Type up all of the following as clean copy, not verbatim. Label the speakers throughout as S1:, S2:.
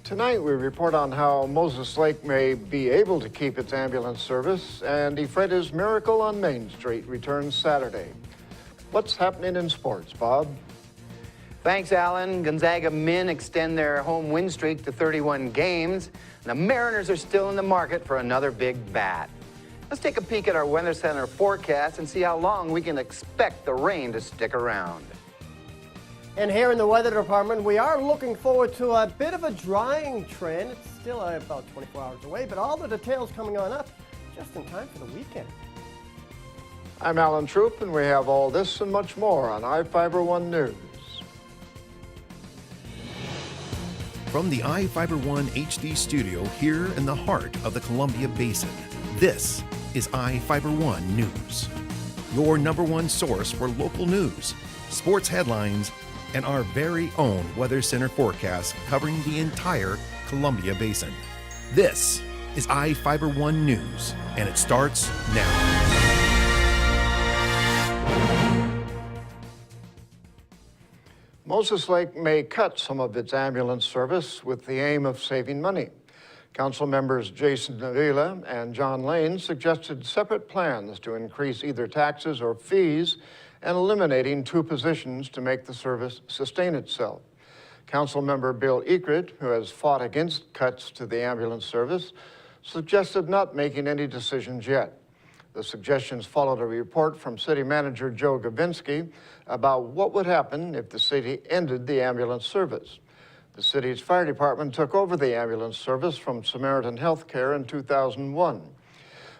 S1: Tonight, we report on how Moses Lake may be able to keep its ambulance service, and Ephrata's Miracle on Main Street returns Saturday. What's happening in sports, Bob?
S2: Thanks, Alan. Gonzaga men extend their home win streak to 31 games. The Mariners are still in the market for another big bat. Let's take a peek at our Weather Center forecast and see how long we can expect the rain to stick around.
S3: And here in the weather department, we are looking forward to a bit of a drying trend. It's still about 24 hours away, but all the details coming on up just in time for the weekend.
S1: I'm Alan Troop, and we have all this and much more on iFIBER 1 News.
S4: From the iFIBER 1 HD studio here in the heart of the Columbia Basin, this is iFIBER 1 News. Your #1 source for local news, sports headlines, and our very own Weather Center forecast covering the entire Columbia Basin. This is iFIBER 1 News, and it starts now.
S1: Moses Lake may cut some of its ambulance service with the aim of saving money. Council members Jason Avila and John Lane suggested separate plans to increase either taxes or fees and eliminating 2 positions to make the service sustain itself. Council member Bill Ekert, who has fought against cuts to the ambulance service, suggested not making any decisions yet. The suggestions followed a report from City Manager Joe Gavinsky about what would happen if the city ended the ambulance service. The city's fire department took over the ambulance service from Samaritan Healthcare in 2001.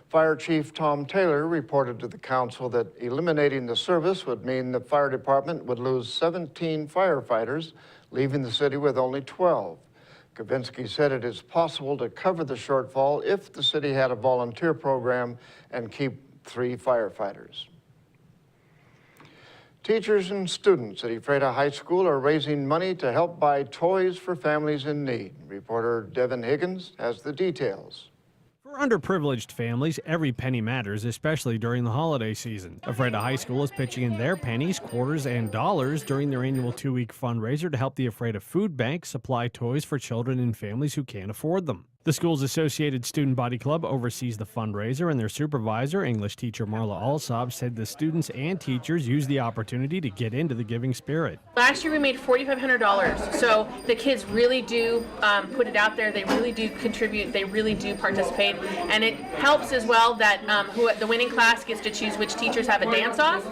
S1: Fire Chief Tom Taylor reported to the council that eliminating the service would mean the fire department would lose 17 firefighters, leaving the city with only 12. Gavinsky said it is possible to cover the shortfall if the city had a volunteer program and keep 3 firefighters. Teachers and students at Ephrata High School are raising money to help buy toys for families in need. Reporter Devin Higgins has the details.
S5: For underprivileged families, every penny matters, especially during the holiday season. Ephrata High School is pitching in their pennies, quarters, and dollars during their annual 2-week fundraiser to help the Ephrata Food Bank supply toys for children and families who can't afford them. The school's Associated Student Body Club oversees the fundraiser, and their supervisor, English teacher Marla Alsop, said the students and teachers use the opportunity to get into the giving spirit.
S6: Last year we made $4,500, so the kids really do put it out there. They really do contribute. They really do participate, and it helps as well that the winning class gets to choose which teachers have a dance-off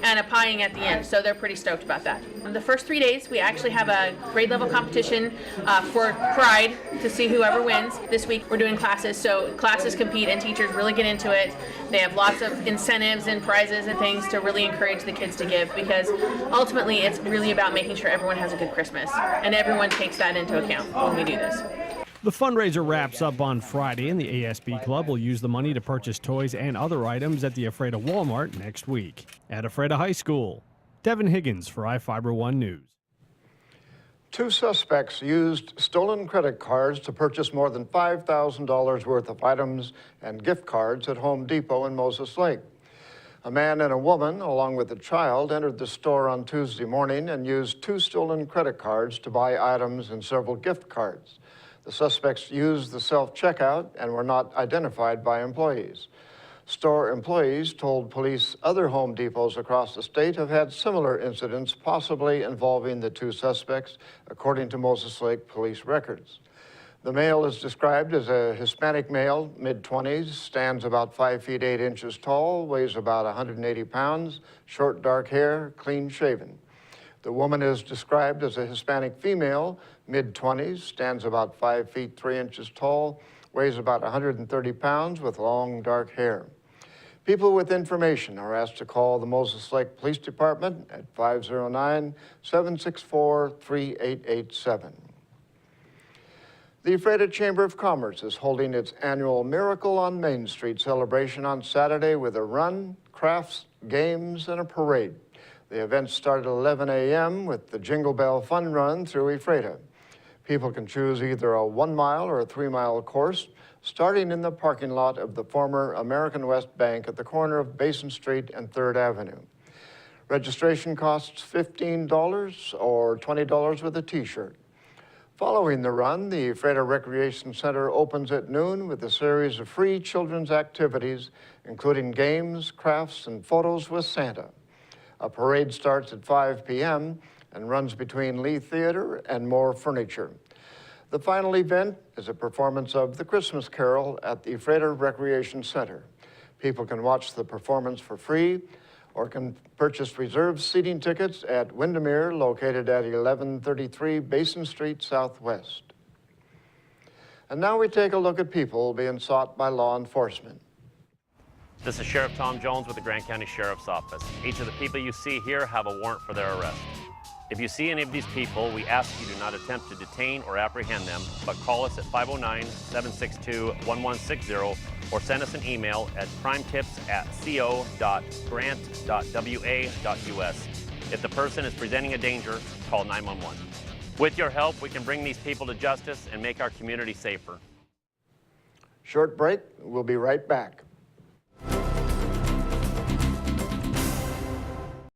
S6: and a pieing at the end, so they're pretty stoked about that. The first 3 days we actually have a grade-level competition for pride to see whoever wins. This week we're doing classes, so classes compete and teachers really get into it. They have lots of incentives and prizes and things to really encourage the kids to give, because ultimately it's really about making sure everyone has a good Christmas, and everyone takes that into account when we do this.
S5: The fundraiser wraps up on Friday, and the ASB Club will use the money to purchase toys and other items at the Ephrata Walmart next week. At Ephrata High School, Devin Higgins for iFIBER 1 News.
S1: 2 suspects used stolen credit cards to purchase more than $5,000 worth of items and gift cards at Home Depot in Moses Lake. A man and a woman, along with a child, entered the store on Tuesday morning and used 2 stolen credit cards to buy items and several gift cards. The suspects used the self-checkout and were not identified by employees. Store employees told police other Home Depots across the state have had similar incidents, possibly involving the 2 suspects, according to Moses Lake police records. The male is described as a Hispanic male, mid-20s, stands about 5 feet 8 inches tall, weighs about 180 pounds, short dark hair, clean shaven. The woman is described as a Hispanic female, mid-20s, stands about 5 feet 3 inches tall, weighs about 130 pounds with long dark hair. People with information are asked to call the Moses Lake Police Department at 509-764-3887. The Ephrata Chamber of Commerce is holding its annual Miracle on Main Street celebration on Saturday with a run, crafts, games, and a parade. The event started at 11 a.m. with the Jingle Bell Fun Run through Ephrata. People can choose either a 1-mile or a 3-mile course, starting in the parking lot of the former American West Bank at the corner of Basin Street and 3rd Avenue. Registration costs $15 or $20 with a t-shirt. Following the run, the Ephrata Recreation Center opens at noon with a series of free children's activities, including games, crafts, and photos with Santa. A parade starts at 5 p.m. and runs between Lee Theater and More Furniture. The final event is a performance of The Christmas Carol at the Ephrata Recreation Center. People can watch the performance for free or can purchase reserved seating tickets at Windermere, located at 1133 Basin Street Southwest. And now we take a look at people being sought by law enforcement.
S7: This is Sheriff Tom Jones with the Grant County Sheriff's Office. Each of the people you see here have a warrant for their arrest. If you see any of these people, we ask you do not attempt to detain or apprehend them, but call us at 509-762-1160 or send us an email at crimetips@co.grant.wa.us. If the person is presenting a danger, call 911. With your help, we can bring these people to justice and make our community safer.
S1: Short break, we'll be right back.